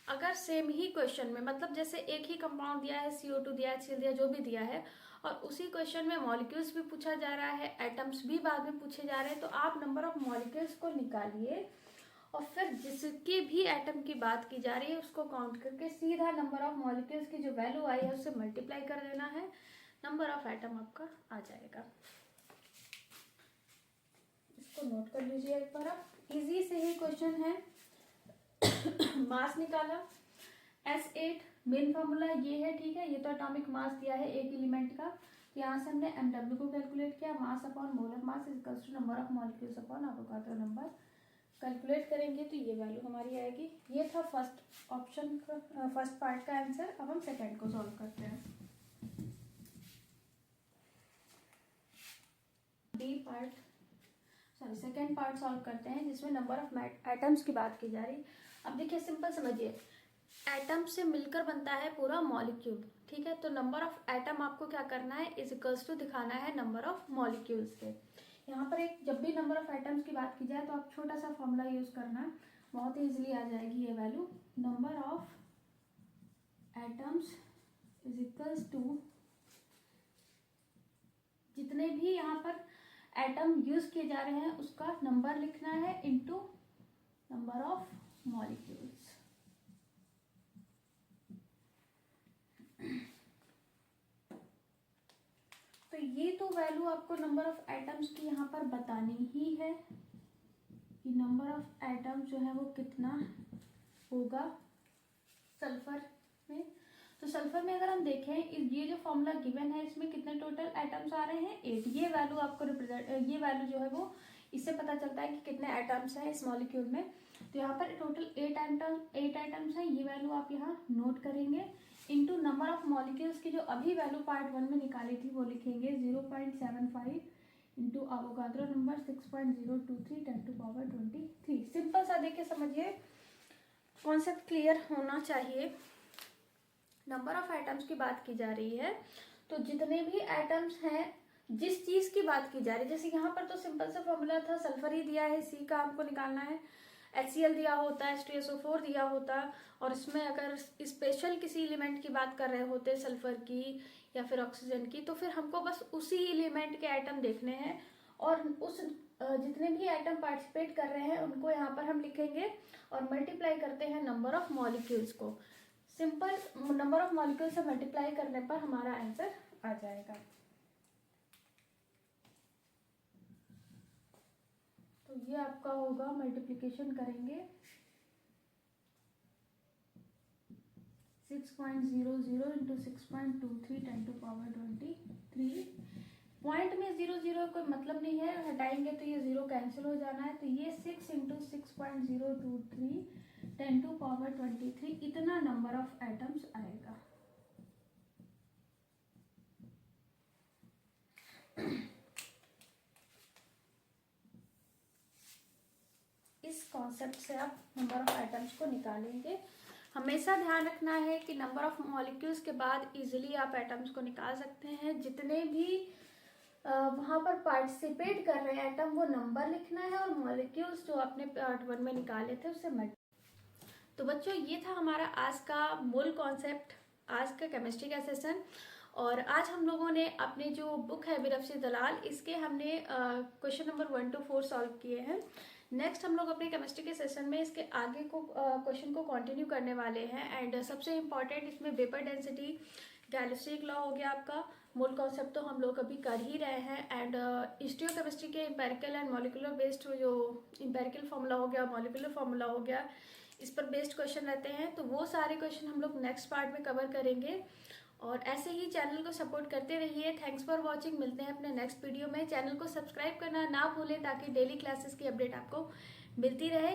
Speaker 1: अगर सेम ही क्वेश्चन में, मतलब जैसे एक ही कंपाउंड दिया है, CO2 दिया है, HCl दिया, जो भी दिया है, और उसी क्वेश्चन में मॉलिक्यूल्स भी पूछा जा रहा है, एटम्स भी बाद में पूछे जा रहे हैं, तो आप नंबर ऑफ मॉलिक्यूल्स को निकालिए और फिर जिसकी भी एटम की बात की जा रही है उसको काउंट करके सीधा नंबर ऑफ मॉलिक्यूल्स की जो वैल्यू आई है उससे मल्टीप्लाई कर देना है, नंबर ऑफ एटम आपका आ जाएगा। इसको नोट कर लीजिए एक बार आप, इजी से ही क्वेश्चन है। मास निकाला S8, मेन फार्मूला ये है, ठीक है। ये तो एटॉमिक मास दिया है एक एलिमेंट का, यहाँ से हमने MW को कैलकुलेट किया, mass upon molar mass is equals to number of molecules upon Avogadro number calculate करेंगे तो ये वैल्यू हमारी आएगी। ये था फर्स्ट ऑप्शन का फर्स्ट पार्ट का आंसर। अब हम सेकेंड को सॉल्व करते हैं। सेकेंड पार्ट सॉल्व करते हैं जिसमें नंबर ऑफ एटम्स की बात की जा रही। अब देखिए सिंपल समझिए, एटम से मिलकर बनता है पूरा मॉलिक्यूल, ठीक है। तो नंबर ऑफ एटम आपको क्या करना है, इज इक्वल्स टू दिखाना है नंबर ऑफ मॉलिक्यूल्स के। यहाँ पर एक जब भी नंबर ऑफ एटम्स की बात की जाए तो आप छोटा सा फॉर्मूला यूज करना, बहुत ही इजीली आ जाएगी ये value. Number of atoms is equals to, जितने भी यहाँ पर एटम यूज किए जा रहे हैं उसका नंबर लिखना है इनटू नंबर ऑफ मॉलिक्यूल्स। तो ये तो वैल्यू आपको नंबर ऑफ एटम्स की यहाँ पर बतानी ही है कि नंबर ऑफ एटम्स जो है वो कितना होगा सल्फर में। तो सल्फर में अगर हम देखें ये जो फॉर्मूला गिवन है इसमें कितने टोटल एटम्स आ रहे हैं, 8। ये वैल्यू आपको ये वैल्यू जो है वो इससे पता चलता है कि कितने एटम्स हैं इस मॉलिक्यूल में। तो यहाँ पर टोटल 8 एटम्स हैं, ये वैल्यू आप यहाँ नोट करेंगे इनटू नंबर ऑफ मॉलिक्यूल्स की जो अभी वैल्यू पार्ट 1 में निकाली थी वो लिखेंगे 0.75 इंटू एवोगाड्रो नंबर 6.023 10⁻23। सिंपल सा देखिए समझिए, कॉन्सेप्ट क्लियर होना चाहिए। नंबर ऑफ एटम्स की बात की जा रही है तो जितने भी एटम्स हैं जिस चीज की बात की जा रही है, जैसे यहाँ पर तो सिंपल सा फॉर्मूला था, सल्फर ही दिया है, सी का हमको निकालना है, HCl दिया होता, H2SO4 दिया होता, और इसमें अगर स्पेशल किसी एलिमेंट की बात कर रहे होते सल्फर की या फिर ऑक्सीजन की, तो फिर हमको बस उसी एलिमेंट के एटम देखने हैं और उस जितने भी एटम पार्टिसिपेट कर रहे हैं उनको यहाँ पर हम लिखेंगे और मल्टीप्लाई करते हैं नंबर ऑफ मॉलिक्यूल्स को। सिंपल नंबर ऑफ मॉलिक्यूल से मल्टीप्लाई करने पर हमारा आंसर आ जाएगा। तो ये आपका होगा, मल्टीप्लिकेशन करेंगे 6.00 इंटू 6.23 10⁻23। पॉइंट में 0 कोई मतलब नहीं है, हटाएंगे तो ये 0 कैंसिल हो जाना है। तो ये 6 इंटू 6.023 10⁻23 इतना नंबर ऑफ एटम्स आएगा। इस कॉन्सेप्ट से आप नंबर ऑफ एटम्स को निकालेंगे। हमेशा ध्यान रखना है कि नंबर ऑफ मॉलिक्यूल्स के बाद इजीली आप एटम्स को निकाल सकते हैं। जितने भी वहाँ पर पार्टिसिपेट कर रहे हैं एटम वो नंबर लिखना है और मॉलिक्यूल्स जो आपने पार्ट 1 में निकाले थे उससे मल्टीप्लाई। तो बच्चों ये था हमारा आज का मूल कॉन्सेप्ट, आज का केमिस्ट्री का सेशन। और आज हम लोगों ने अपने जो बुक है बिरफसी दलाल, इसके हमने क्वेश्चन नंबर 1 to 4 सॉल्व किए हैं। नेक्स्ट हम लोग अपने केमिस्ट्री के सेशन में इसके आगे को क्वेश्चन को कंटिन्यू करने वाले हैं। एंड सबसे इम्पॉर्टेंट इसमें वेपर डेंसिटी, गैलिलियो लॉ हो गया आपका। मूल कॉन्सेप्ट तो हम लोग अभी कर ही रहे हैं। एंड हिस्टियोकेमिस्ट्री के एम्पेरिकल एंड मॉलिकुलर बेस्ड जो एम्पेरिकल फॉर्मूला हो गया, मॉलिकुलर फॉर्मूला हो गया, इस पर बेस्ड क्वेश्चन रहते हैं। तो वो सारे क्वेश्चन हम लोग नेक्स्ट पार्ट में कवर करेंगे। और ऐसे ही चैनल को सपोर्ट करते रहिए। Thanks for watching. मिलते हैं अपने नेक्स्ट वीडियो में। चैनल को सब्सक्राइब करना ना भूलें ताकि डेली क्लासेस की अपडेट आपको मिलती रहे।